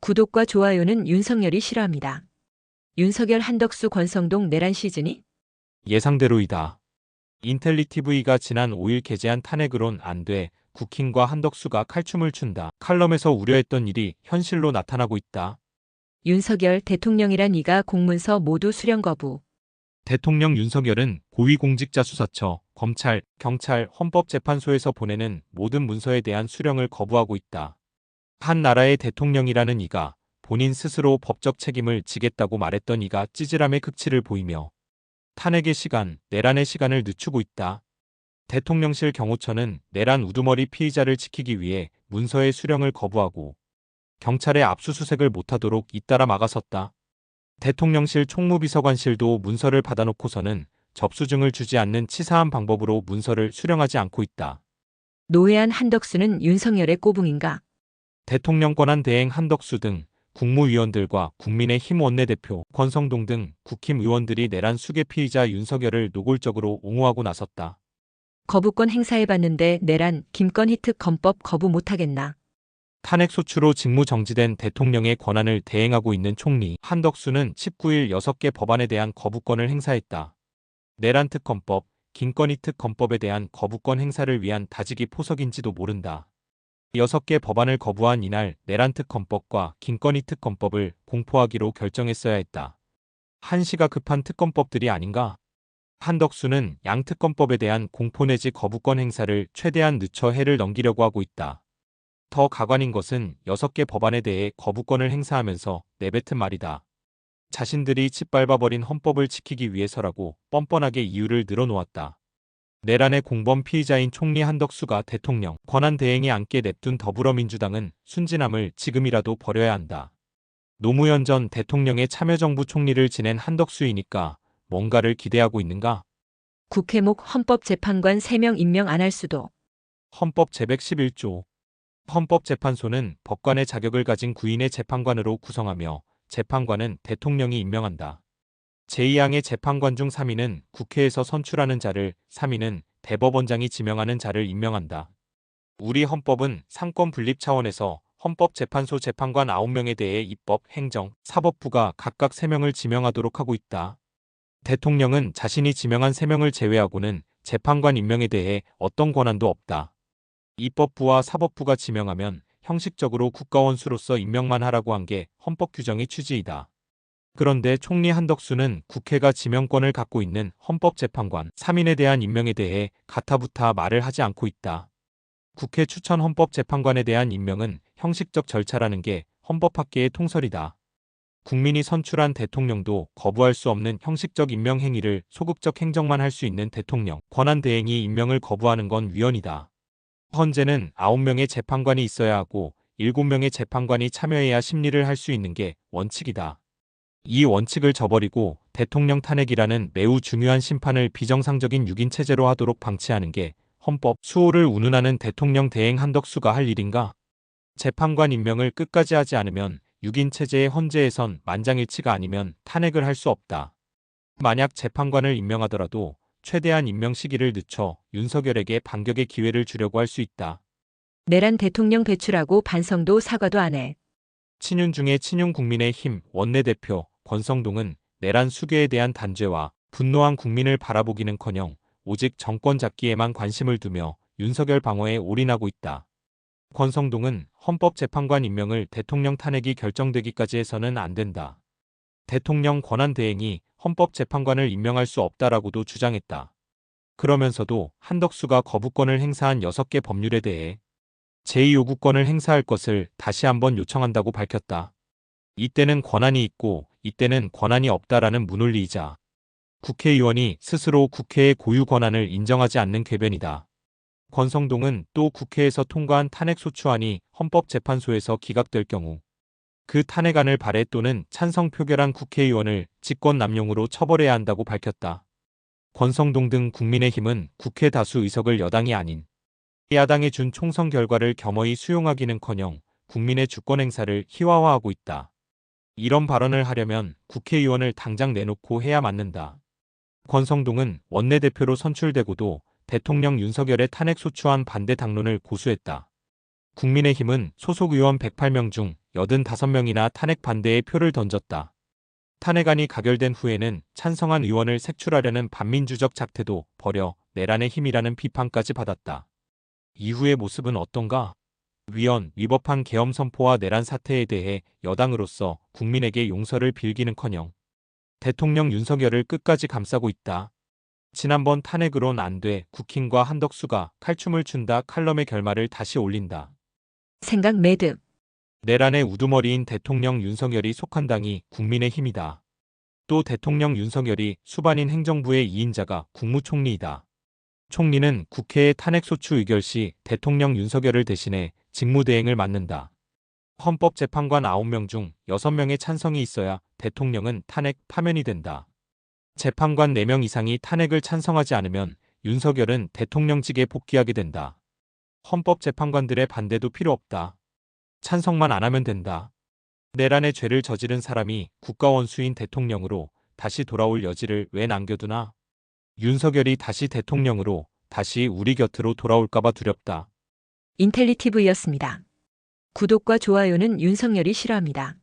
구독과 좋아요는 윤석열이 싫어합니다. 윤석열, 한덕수, 권성동 내란 시즌이 예상대로이다. 인텔리티V가 지난 5일 게재한 탄핵으론 안 돼. 국힘과 한덕수가 칼춤을 춘다. 칼럼에서 우려했던 일이 현실로 나타나고 있다. 윤석열 대통령이란 이가 공문서 모두 수령 거부. 대통령 윤석열은 고위공직자수사처, 검찰, 경찰, 헌법재판소에서 보내는 모든 문서에 대한 수령을 거부하고 있다. 한 나라의 대통령이라는 이가 본인 스스로 법적 책임을 지겠다고 말했던 이가 찌질함의 극치를 보이며 탄핵의 시간, 내란의 시간을 늦추고 있다. 대통령실 경호처는 내란 우두머리 피의자를 지키기 위해 문서의 수령을 거부하고 경찰의 압수수색을 못하도록 잇따라 막아섰다. 대통령실 총무비서관실도 문서를 받아놓고서는 접수증을 주지 않는 치사한 방법으로 문서를 수령하지 않고 있다. 노회한, 한덕수는 윤석열의 꼬붕인가? 대통령 권한대행 한덕수 등 국무위원들과 국민의힘 원내대표 권성동 등 국힘 의원들이 내란 수괴 피의자 윤석열을 노골적으로 옹호하고 나섰다. 거부권 행사해봤는데 내란, 김건 희특 검법 거부 못하겠나? 탄핵소추로 직무정지된 대통령의 권한을 대행하고 있는 총리 한덕수는 19일 6개 법안에 대한 거부권을 행사했다. 내란특검법, 김건희 특검법에 대한 거부권 행사를 위한 다지기 포석인지도 모른다. 6개 법안을 거부한 이날 내란특검법과 김건희 특검법을 공포하기로 결정했어야 했다. 한시가 급한 특검법들이 아닌가? 한덕수는 양특검법에 대한 공포 내지 거부권 행사를 최대한 늦춰 해를 넘기려고 하고 있다. 더 가관인 것은 6개 법안에 대해 거부권을 행사하면서 내뱉은 말이다. 자신들이 짓밟아버린 헌법을 지키기 위해서라고 뻔뻔하게 이유를 늘어놓았다. 내란의 공범 피의자인 총리 한덕수가 대통령 권한대행에 앉게 냅둔 더불어민주당은 순진함을 지금이라도 버려야 한다. 노무현 전 대통령의 참여정부 총리를 지낸 한덕수이니까 뭔가를 기대하고 있는가? 국회목 헌법재판관 3명 임명 안 할 수도. 헌법 제111조. 헌법재판소는 법관의 자격을 가진 구인의 재판관으로 구성하며 재판관은 대통령이 임명한다. 제2항의 재판관 중 3인은 국회에서 선출하는 자를, 3인은 대법원장이 지명하는 자를 임명한다. 우리 헌법은 상권 분립 차원에서 헌법재판소 재판관 9명에 대해 입법, 행정, 사법부가 각각 3명을 지명하도록 하고 있다. 대통령은 자신이 지명한 3명을 제외하고는 재판관 임명에 대해 어떤 권한도 없다. 입법부와 사법부가 지명하면 형식적으로 국가원수로서 임명만 하라고 한 게 헌법 규정의 취지이다. 그런데 총리 한덕수는 국회가 지명권을 갖고 있는 헌법재판관 3인에 대한 임명에 대해 가타부타 말을 하지 않고 있다. 국회 추천 헌법재판관에 대한 임명은 형식적 절차라는 게 헌법학계의 통설이다. 국민이 선출한 대통령도 거부할 수 없는 형식적 임명 행위를 소극적 행정만 할 수 있는 대통령 권한대행이 임명을 거부하는 건 위헌이다. 헌재는 9명의 재판관이 있어야 하고 7명의 재판관이 참여해야 심리를 할 수 있는 게 원칙이다. 이 원칙을 저버리고 대통령 탄핵이라는 매우 중요한 심판을 비정상적인 6인 체제로 하도록 방치하는 게 헌법 수호를 운운하는 대통령 대행 한덕수가 할 일인가? 재판관 임명을 끝까지 하지 않으면 6인 체제의 헌재에선 만장일치가 아니면 탄핵을 할 수 없다. 만약 재판관을 임명하더라도 최대한 임명 시기를 늦춰 윤석열에게 반격의 기회를 주려고 할 수 있다. 내란 대통령 배출하고 반성도 사과도 안 해. 친윤 중에 친윤 국민의힘 원내대표 권성동은 내란 수괴에 대한 단죄와 분노한 국민을 바라보기는커녕 오직 정권 잡기에만 관심을 두며 윤석열 방어에 올인하고 있다. 권성동은 헌법재판관 임명을 대통령 탄핵이 결정되기까지 해서는 안 된다. 대통령 권한대행이 헌법재판관을 임명할 수 없다라고도 주장했다. 그러면서도 한덕수가 거부권을 행사한 6개 법률에 대해 제2요구권을 행사할 것을 다시 한번 요청한다고 밝혔다. 이때는 권한이 있고 이때는 권한이 없다라는 무논리이자 국회의원이 스스로 국회의 고유 권한을 인정하지 않는 궤변이다. 권성동은 또 국회에서 통과한 탄핵소추안이 헌법재판소에서 기각될 경우 그 탄핵안을 발의 또는 찬성 표결한 국회의원을 직권남용으로 처벌해야 한다고 밝혔다. 권성동 등 국민의힘은 국회 다수 의석을 여당이 아닌 야당에 준 총선 결과를 겸허히 수용하기는커녕 국민의 주권 행사를 희화화하고 있다. 이런 발언을 하려면 국회의원을 당장 내놓고 해야 맞는다. 권성동은 원내대표로 선출되고도 대통령 윤석열의 탄핵소추안 반대 당론을 고수했다. 국민의힘은 소속 의원 108명 중 85명이나 탄핵 반대의 표를 던졌다. 탄핵안이 가결된 후에는 찬성한 의원을 색출하려는 반민주적 작태도 버려 내란의 힘이라는 비판까지 받았다. 이후의 모습은 어떤가? 위법한 계엄 선포와 내란 사태에 대해 여당으로서 국민에게 용서를 빌기는커녕 대통령 윤석열을 끝까지 감싸고 있다. 지난번 탄핵으론 안 돼 국힘과 한덕수가 칼춤을 춘다 칼럼의 결말을 다시 올린다. 생각 매듭. 내란의 우두머리인 대통령 윤석열이 속한 당이 국민의힘이다. 또 대통령 윤석열이 수반인 행정부의 2인자가 국무총리이다. 총리는 국회의 탄핵소추 의결 시 대통령 윤석열을 대신해 직무대행을 맡는다. 헌법재판관 9명 중 6명의 찬성이 있어야 대통령은 탄핵 파면이 된다. 재판관 4명 이상이 탄핵을 찬성하지 않으면 윤석열은 대통령직에 복귀하게 된다. 헌법재판관들의 반대도 필요 없다. 찬성만 안 하면 된다. 내란의 죄를 저지른 사람이 국가원수인 대통령으로 다시 돌아올 여지를 왜 남겨두나? 윤석열이 다시 대통령으로 다시 우리 곁으로 돌아올까봐 두렵다. 인텔리티브였습니다. 구독과 좋아요는 윤석열이 싫어합니다.